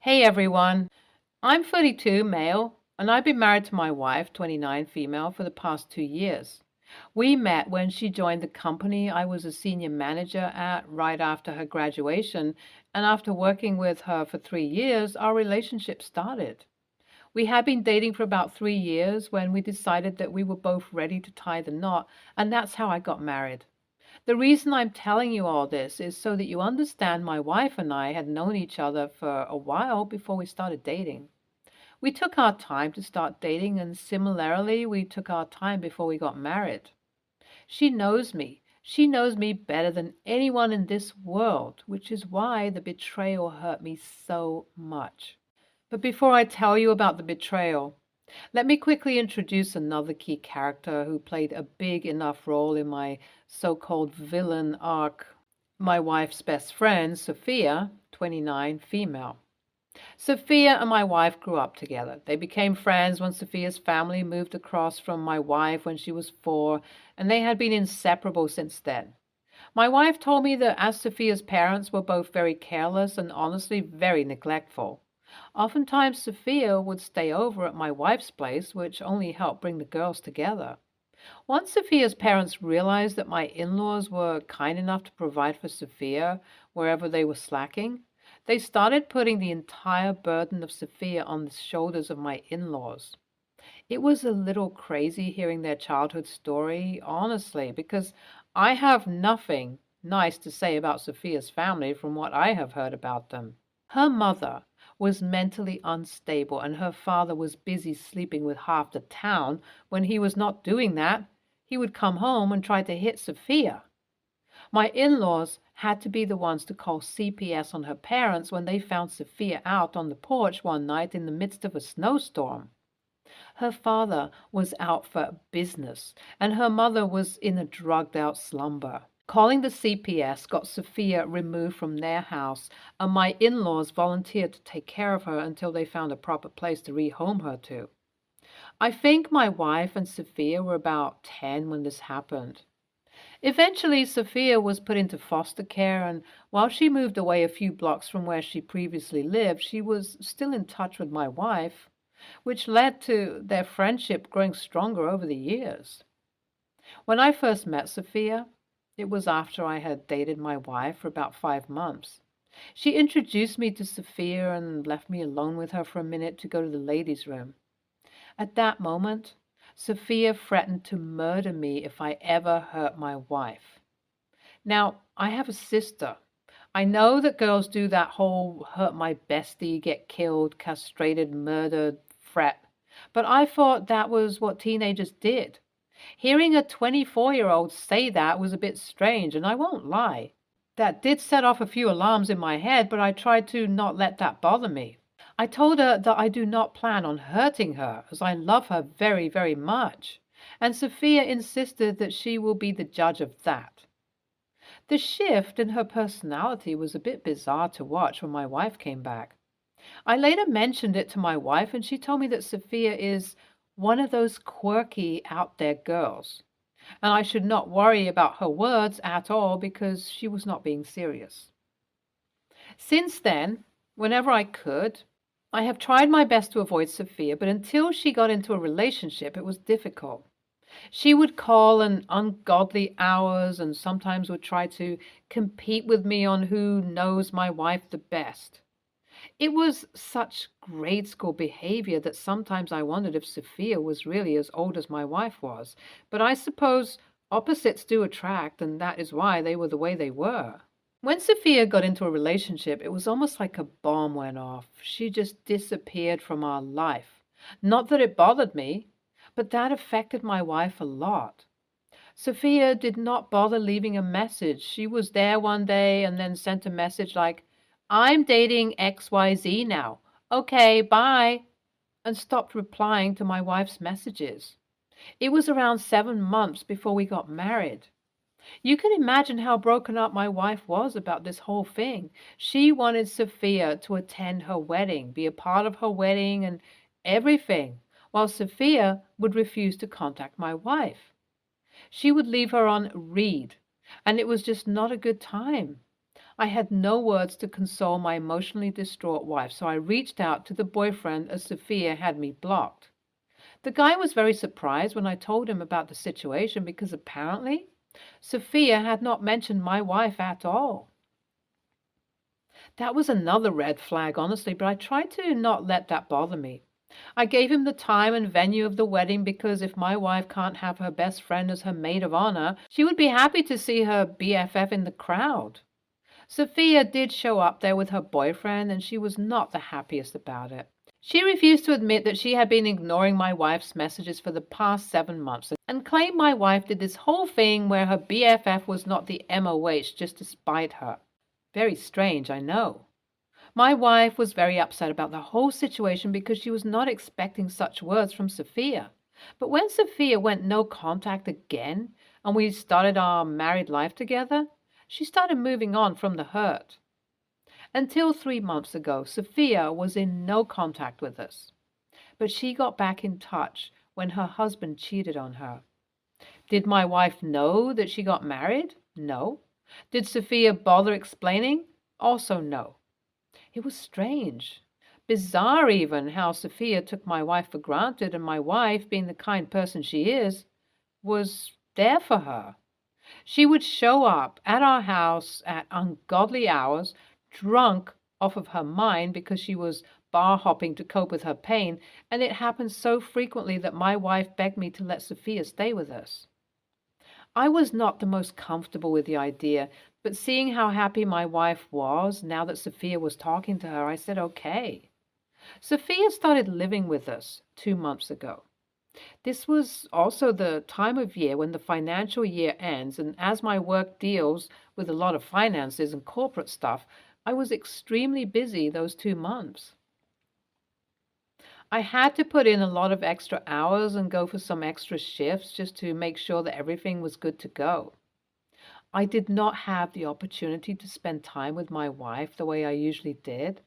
Hey everyone, I'm 32, male, and I've been married to my wife, 29, female, for the past 2 years. We met when she joined the company I was a senior manager at right after her graduation, and after working with her for 3 years, our relationship started. We had been dating for about 3 years when we decided that we were both ready to tie the knot, and that's how I got married. The reason I'm telling you all this is so that you understand my wife and I had known each other for a while before we started dating. We took our time to start dating, and similarly, we took our time before we got married. She knows me. She knows me better than anyone in this world, which is why the betrayal hurt me so much. But before I tell you about the betrayal, let me quickly introduce another key character who played a big enough role in my so-called villain arc, my wife's best friend, Sophia, 29, female. Sophia and my wife grew up together. They became friends when Sophia's family moved across from my wife when she was 4, and they had been inseparable since then. My wife told me that as Sophia's parents were both very careless and honestly very neglectful, oftentimes Sophia would stay over at my wife's place, which only helped bring the girls together. Once Sophia's parents realized that my in-laws were kind enough to provide for Sophia wherever they were slacking, they started putting the entire burden of Sophia on the shoulders of my in-laws. It was a little crazy hearing their childhood story, honestly, because I have nothing nice to say about Sophia's family from what I have heard about them. Her mother was mentally unstable, and her father was busy sleeping with half the town. When he was not doing that, he would come home and try to hit Sophia. My in-laws had to be the ones to call CPS on her parents when they found Sophia out on the porch one night in the midst of a snowstorm. Her father was out for business, and her mother was in a drugged-out slumber. Calling the CPS got Sophia removed from their house, and my in-laws volunteered to take care of her until they found a proper place to rehome her to. I think my wife and Sophia were about 10 when this happened. Eventually, Sophia was put into foster care, and while she moved away a few blocks from where she previously lived, she was still in touch with my wife, which led to their friendship growing stronger over the years. When I first met Sophia, it was after I had dated my wife for about 5 months. She introduced me to Sophia and left me alone with her for a minute to go to the ladies' room. At that moment, Sophia threatened to murder me if I ever hurt my wife. Now, I have a sister. I know that girls do that whole hurt my bestie, get killed, castrated, murdered threat, but I thought that was what teenagers did. Hearing a 24-year-old say that was a bit strange, and I won't lie. That did set off a few alarms in my head, but I tried to not let that bother me. I told her that I do not plan on hurting her, as I love her very, very much, and Sophia insisted that she will be the judge of that. The shift in her personality was a bit bizarre to watch when my wife came back. I later mentioned it to my wife, and she told me that Sophia is one of those quirky, out there girls, and I should not worry about her words at all because she was not being serious. Since then, whenever I could, I have tried my best to avoid Sophia, but until she got into a relationship, it was difficult. She would call in ungodly hours and sometimes would try to compete with me on who knows my wife the best. It was such grade school behavior that sometimes I wondered if Sophia was really as old as my wife was. But I suppose opposites do attract, and that is why they were the way they were. When Sophia got into a relationship, it was almost like a bomb went off. She just disappeared from our life. Not that it bothered me, but that affected my wife a lot. Sophia did not bother leaving a message. She was there one day and then sent a message like, "I'm dating XYZ now. Okay, bye," and stopped replying to my wife's messages. It was around 7 months before we got married. You can imagine how broken up my wife was about this whole thing. She wanted Sophia to attend her wedding, be a part of her wedding and everything, while Sophia would refuse to contact my wife. She would leave her on read, and it was just not a good time. I had no words to console my emotionally distraught wife, so I reached out to the boyfriend as Sophia had me blocked. The guy was very surprised when I told him about the situation because apparently Sophia had not mentioned my wife at all. That was another red flag, honestly, but I tried to not let that bother me. I gave him the time and venue of the wedding because if my wife can't have her best friend as her maid of honor, she would be happy to see her BFF in the crowd. Sophia did show up there with her boyfriend, and she was not the happiest about it. She refused to admit that she had been ignoring my wife's messages for the past 7 months and claimed my wife did this whole thing where her BFF was not the MOH just to spite her. Very strange, I know. My wife was very upset about the whole situation because she was not expecting such words from Sophia. But when Sophia went no contact again and we started our married life together, she started moving on from the hurt. Until 3 months ago, Sophia was in no contact with us. But she got back in touch when her husband cheated on her. Did my wife know that she got married? No. Did Sophia bother explaining? Also no. It was strange, bizarre even, how Sophia took my wife for granted, and my wife, being the kind person she is, was there for her. She would show up at our house at ungodly hours, drunk off of her mind because she was bar hopping to cope with her pain, and it happened so frequently that my wife begged me to let Sophia stay with us. I was not the most comfortable with the idea, but seeing how happy my wife was now that Sophia was talking to her, I said okay. Sophia started living with us 2 months ago. This was also the time of year when the financial year ends, and as my work deals with a lot of finances and corporate stuff, I was extremely busy those 2 months. I had to put in a lot of extra hours and go for some extra shifts just to make sure that everything was good to go. I did not have the opportunity to spend time with my wife the way I usually did.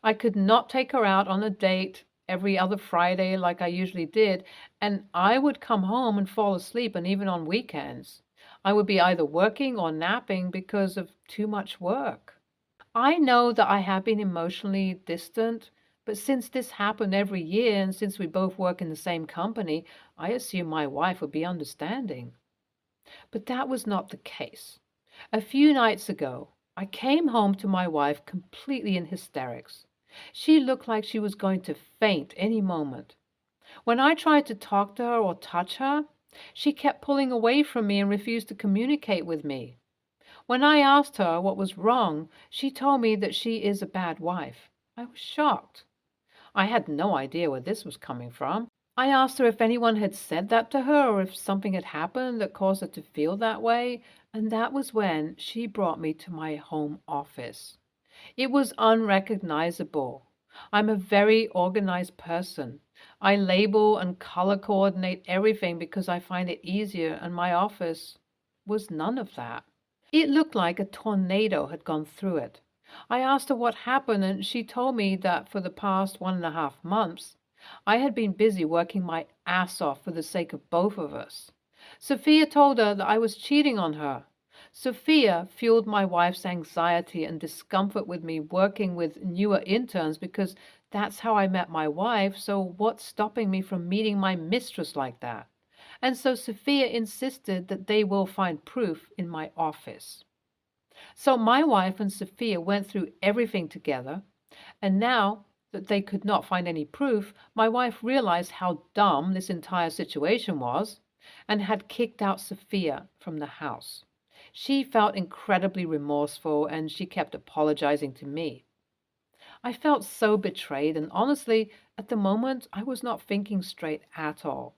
I could not take her out on a date every other Friday like I usually did, and I would come home and fall asleep, and even on weekends. I would be either working or napping because of too much work. I know that I have been emotionally distant, but since this happened every year and since we both work in the same company, I assume my wife would be understanding. But that was not the case. A few nights ago, I came home to my wife completely in hysterics. She looked like she was going to faint any moment. When I tried to talk to her or touch her, she kept pulling away from me and refused to communicate with me. When I asked her what was wrong, she told me that she is a bad wife. I was shocked. I had no idea where this was coming from. I asked her if anyone had said that to her or if something had happened that caused her to feel that way, and that was when she brought me to my home office. It was unrecognizable. I'm a very organized person. I label and color coordinate everything because I find it easier, and my office was none of that. It looked like a tornado had gone through it. I asked her what happened, and she told me that for the past 1.5 months, I had been busy working my ass off for the sake of both of us. Sophia told her that I was cheating on her. Sophia fueled my wife's anxiety and discomfort with me working with newer interns because that's how I met my wife, so what's stopping me from meeting my mistress like that? And so Sophia insisted that they will find proof in my office. So my wife and Sophia went through everything together, and now that they could not find any proof, my wife realized how dumb this entire situation was and had kicked out Sophia from the house. She felt incredibly remorseful and she kept apologizing to me. I felt so betrayed, and honestly, at the moment, I was not thinking straight at all.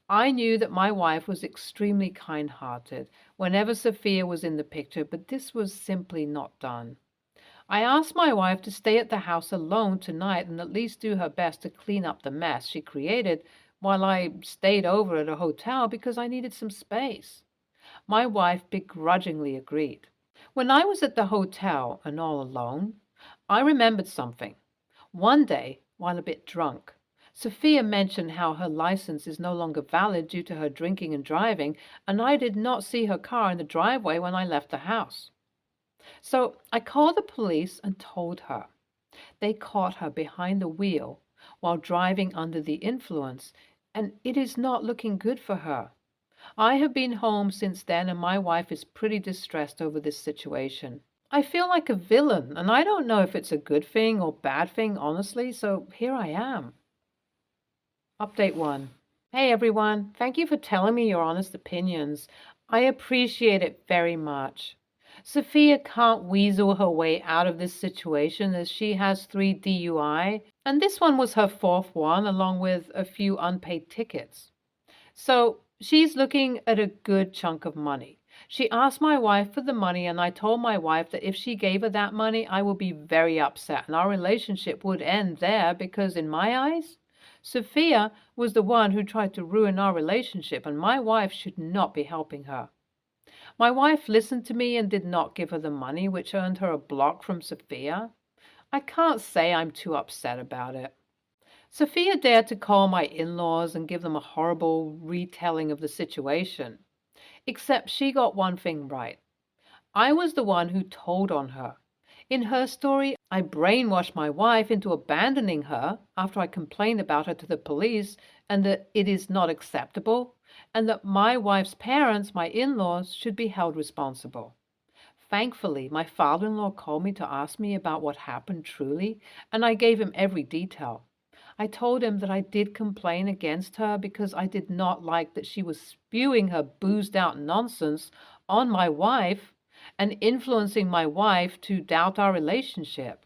I knew that my wife was extremely kind-hearted whenever Sophia was in the picture, but this was simply not done. I asked my wife to stay at the house alone tonight and at least do her best to clean up the mess she created while I stayed over at a hotel because I needed some space. My wife begrudgingly agreed. When I was at the hotel and all alone, I remembered something. One day, while a bit drunk, Sophia mentioned how her license is no longer valid due to her drinking and driving, and I did not see her car in the driveway when I left the house. So I called the police and told her. They caught her behind the wheel while driving under the influence, and it is not looking good for her. I have been home since then, and my wife is pretty distressed over this situation. I feel like a villain, and I don't know if it's a good thing or bad thing, honestly, so here I am. Update 1. Hey everyone, thank you for telling me your honest opinions. I appreciate it very much. Sophia can't weasel her way out of this situation as she has 3 DUI, and this one was her 4th one, along with a few unpaid tickets. So she's looking at a good chunk of money. She asked my wife for the money, and I told my wife that if she gave her that money, I would be very upset and our relationship would end there because, in my eyes, Sophia was the one who tried to ruin our relationship, and my wife should not be helping her. My wife listened to me and did not give her the money, which earned her a block from Sophia. I can't say I'm too upset about it. Sophia dared to call my in-laws and give them a horrible retelling of the situation. Except she got one thing right. I was the one who told on her. In her story, I brainwashed my wife into abandoning her after I complained about her to the police and that it is not acceptable, and that my wife's parents, my in-laws, should be held responsible. Thankfully, my father-in-law called me to ask me about what happened truly, and I gave him every detail. I told him that I did complain against her because I did not like that she was spewing her boozed-out nonsense on my wife and influencing my wife to doubt our relationship.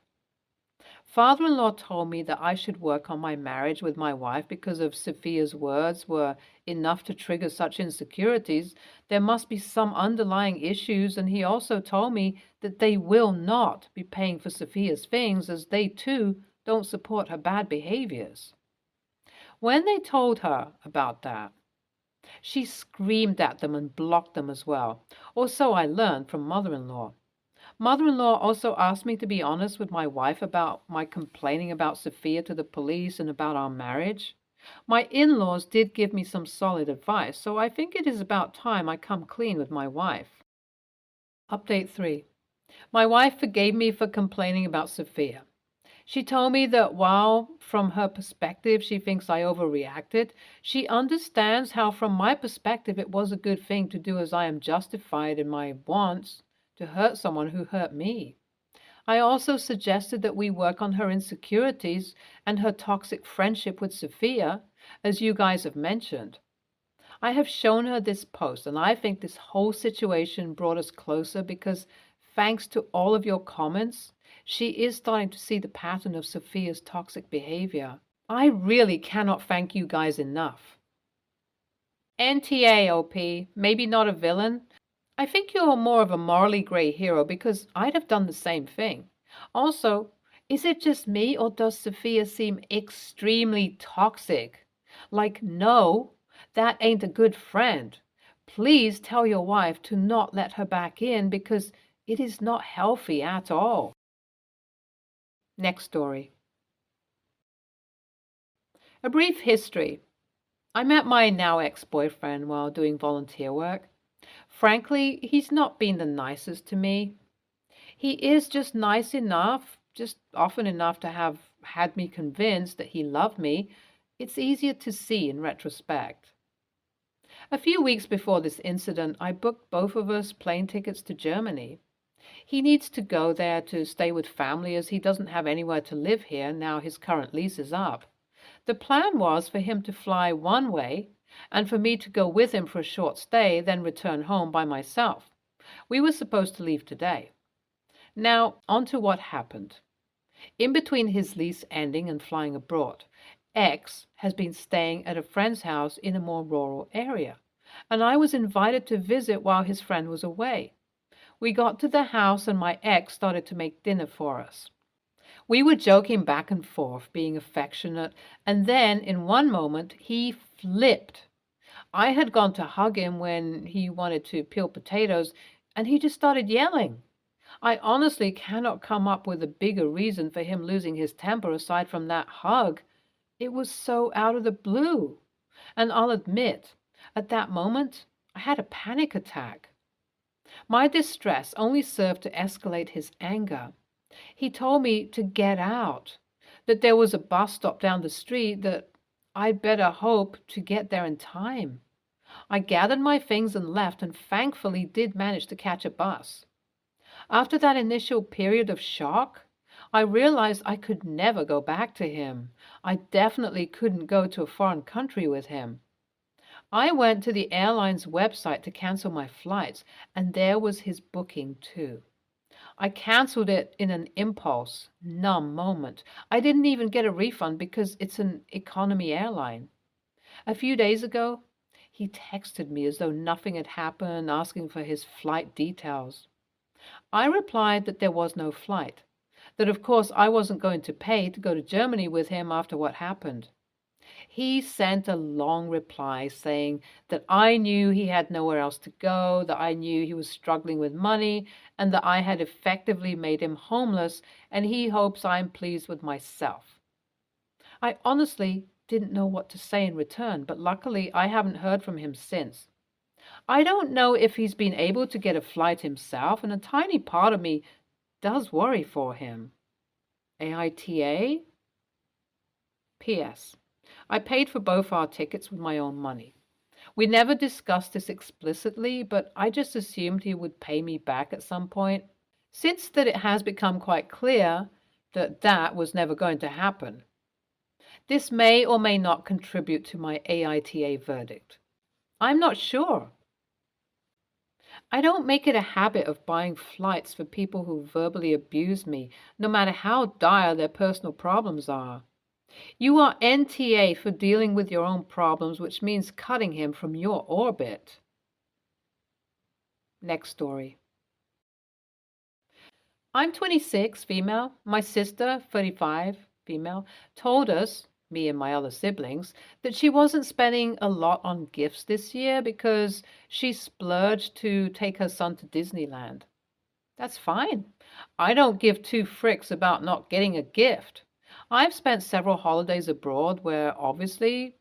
Father-in-law told me that I should work on my marriage with my wife because if Sophia's words were enough to trigger such insecurities, there must be some underlying issues, and he also told me that they will not be paying for Sophia's things as they too don't support her bad behaviors. When they told her about that, she screamed at them and blocked them as well, or so I learned from mother-in-law. Mother-in-law also asked me to be honest with my wife about my complaining about Sophia to the police and about our marriage. My in-laws did give me some solid advice, so I think it is about time I come clean with my wife. Update 3. My wife forgave me for complaining about Sophia. She told me that while from her perspective she thinks I overreacted, she understands how from my perspective it was a good thing to do as I am justified in my wants to hurt someone who hurt me. I also suggested that we work on her insecurities and her toxic friendship with Sophia, as you guys have mentioned. I have shown her this post, and I think this whole situation brought us closer because, thanks to all of your comments, she is starting to see the pattern of Sophia's toxic behavior. I really cannot thank you guys enough. NTA, OP, maybe not a villain. I think you're more of a morally gray hero because I'd have done the same thing. Also, is it just me or does Sophia seem extremely toxic? Like, no, that ain't a good friend. Please tell your wife to not let her back in because it is not healthy at all. Next story. A brief history. I met my now ex-boyfriend while doing volunteer work. Frankly, he's not been the nicest to me. He is just nice enough, just often enough to have had me convinced that he loved me. It's easier to see in retrospect. A few weeks before this incident, I booked both of us plane tickets to Germany. He needs to go there to stay with family as he doesn't have anywhere to live here now his current lease is up. The plan was for him to fly one way and for me to go with him for a short stay, then return home by myself. We were supposed to leave today. Now, on to what happened. In between his lease ending and flying abroad, X has been staying at a friend's house in a more rural area, and I was invited to visit while his friend was away. We got to the house and my ex started to make dinner for us. We were joking back and forth, being affectionate, and then in one moment he flipped. I had gone to hug him when he wanted to peel potatoes, and he just started yelling. I honestly cannot come up with a bigger reason for him losing his temper aside from that hug. It was so out of the blue. And I'll admit, at that moment, I had a panic attack. My distress only served to escalate his anger. He told me to get out, that there was a bus stop down the street, that I'd better hope to get there in time. I gathered my things and left, and thankfully did manage to catch a bus. After that initial period of shock, I realized I could never go back to him. I definitely couldn't go to a foreign country with him. I went to the airline's website to cancel my flights, and there was his booking too. I canceled it in an impulse, numb moment. I didn't even get a refund because it's an economy airline. A few days ago, he texted me as though nothing had happened, asking for his flight details. I replied that there was no flight, that of course I wasn't going to pay to go to Germany with him after what happened. He sent a long reply saying that I knew he had nowhere else to go, that I knew he was struggling with money, and that I had effectively made him homeless, and he hopes I'm pleased with myself. I honestly didn't know what to say in return, but luckily I haven't heard from him since. I don't know if he's been able to get a flight himself, and a tiny part of me does worry for him. AITA? P.S. I paid for both our tickets with my own money. We never discussed this explicitly, but I just assumed he would pay me back at some point, since that it has become quite clear that that was never going to happen. This may or may not contribute to my AITA verdict. I'm not sure. I don't make it a habit of buying flights for people who verbally abuse me, no matter how dire their personal problems are. You are NTA for dealing with your own problems, which means cutting him from your orbit. Next story. I'm 26, female. My sister, 35, female, told us, me and my other siblings, that she wasn't spending a lot on gifts this year because she splurged to take her son to Disneyland. That's fine. I don't give two fricks about not getting a gift. I've spent several holidays abroad where obviously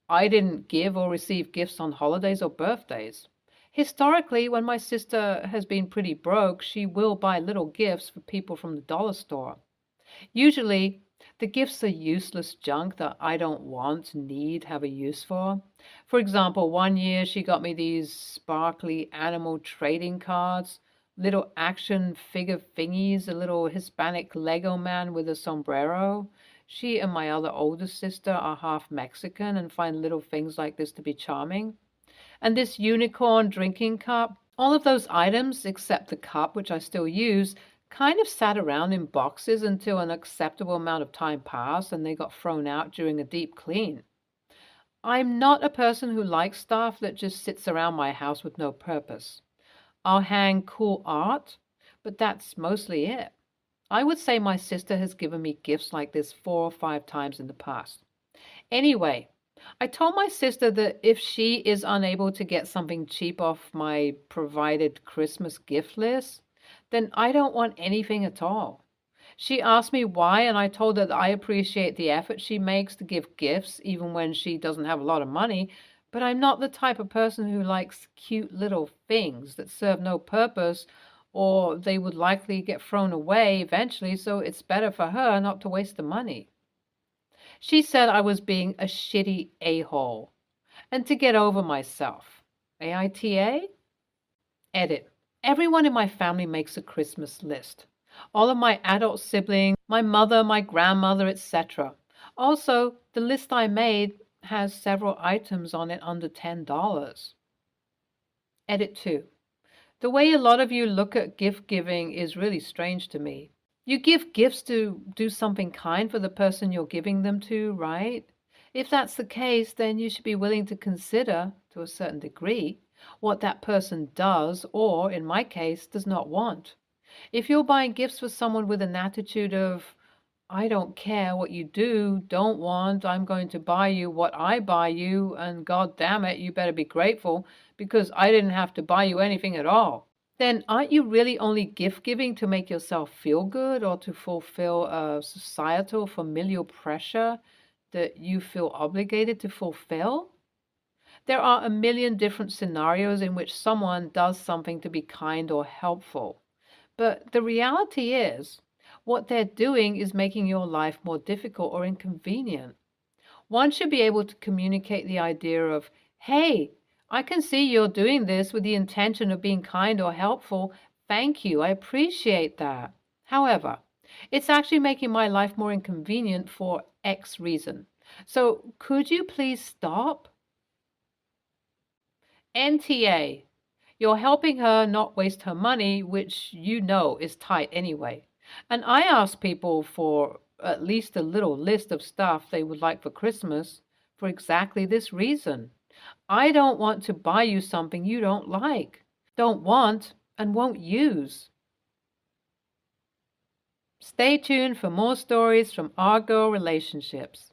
I didn't give or receive gifts on holidays or birthdays. Historically, when my sister has been pretty broke, she will buy little gifts for people from the dollar store. Usually, the gifts are useless junk that I don't want, need, have a use for. For example, one year she got me these sparkly animal trading cards, little action figure thingies, a little Hispanic Lego man with a sombrero. She and my other older sister are half Mexican and find little things like this to be charming. And this unicorn drinking cup, all of those items, except the cup, which I still use, kind of sat around in boxes until an acceptable amount of time passed and they got thrown out during a deep clean. I'm not a person who likes stuff that just sits around my house with no purpose. I'll hang cool art, but that's mostly it. I would say my sister has given me gifts like this 4 or 5 times in the past. Anyway, I told my sister that if she is unable to get something cheap off my provided Christmas gift list, then I don't want anything at all. She asked me why, and I told her that I appreciate the effort she makes to give gifts even when she doesn't have a lot of money, but I'm not the type of person who likes cute little things that serve no purpose or they would likely get thrown away eventually, so it's better for her not to waste the money. She said I was being a shitty a-hole and to get over myself. AITA? Edit. Everyone in my family makes a Christmas list. All of my adult siblings, my mother, my grandmother, etc. Also, the list I made has several items on it under $10. Edit 2. The way a lot of you look at gift giving is really strange to me. You give gifts to do something kind for the person you're giving them to, right? If that's the case, then you should be willing to consider, to a certain degree, what that person does or, in my case, does not want. If you're buying gifts for someone with an attitude of, I don't care what you do, don't want, I'm going to buy you what I buy you, and God damn it, you better be grateful because I didn't have to buy you anything at all, then aren't you really only gift giving to make yourself feel good or to fulfill a societal familial pressure that you feel obligated to fulfill? There are a million different scenarios in which someone does something to be kind or helpful. But the reality is, what they're doing is making your life more difficult or inconvenient. One should be able to communicate the idea of, hey, I can see you're doing this with the intention of being kind or helpful. Thank you, I appreciate that. However, it's actually making my life more inconvenient for X reason. So could you please stop? NTA. You're helping her not waste her money, which you know is tight anyway. And I ask people for at least a little list of stuff they would like for Christmas for exactly this reason. I don't want to buy you something you don't like, don't want, and won't use. Stay tuned for more stories from our girl relationships.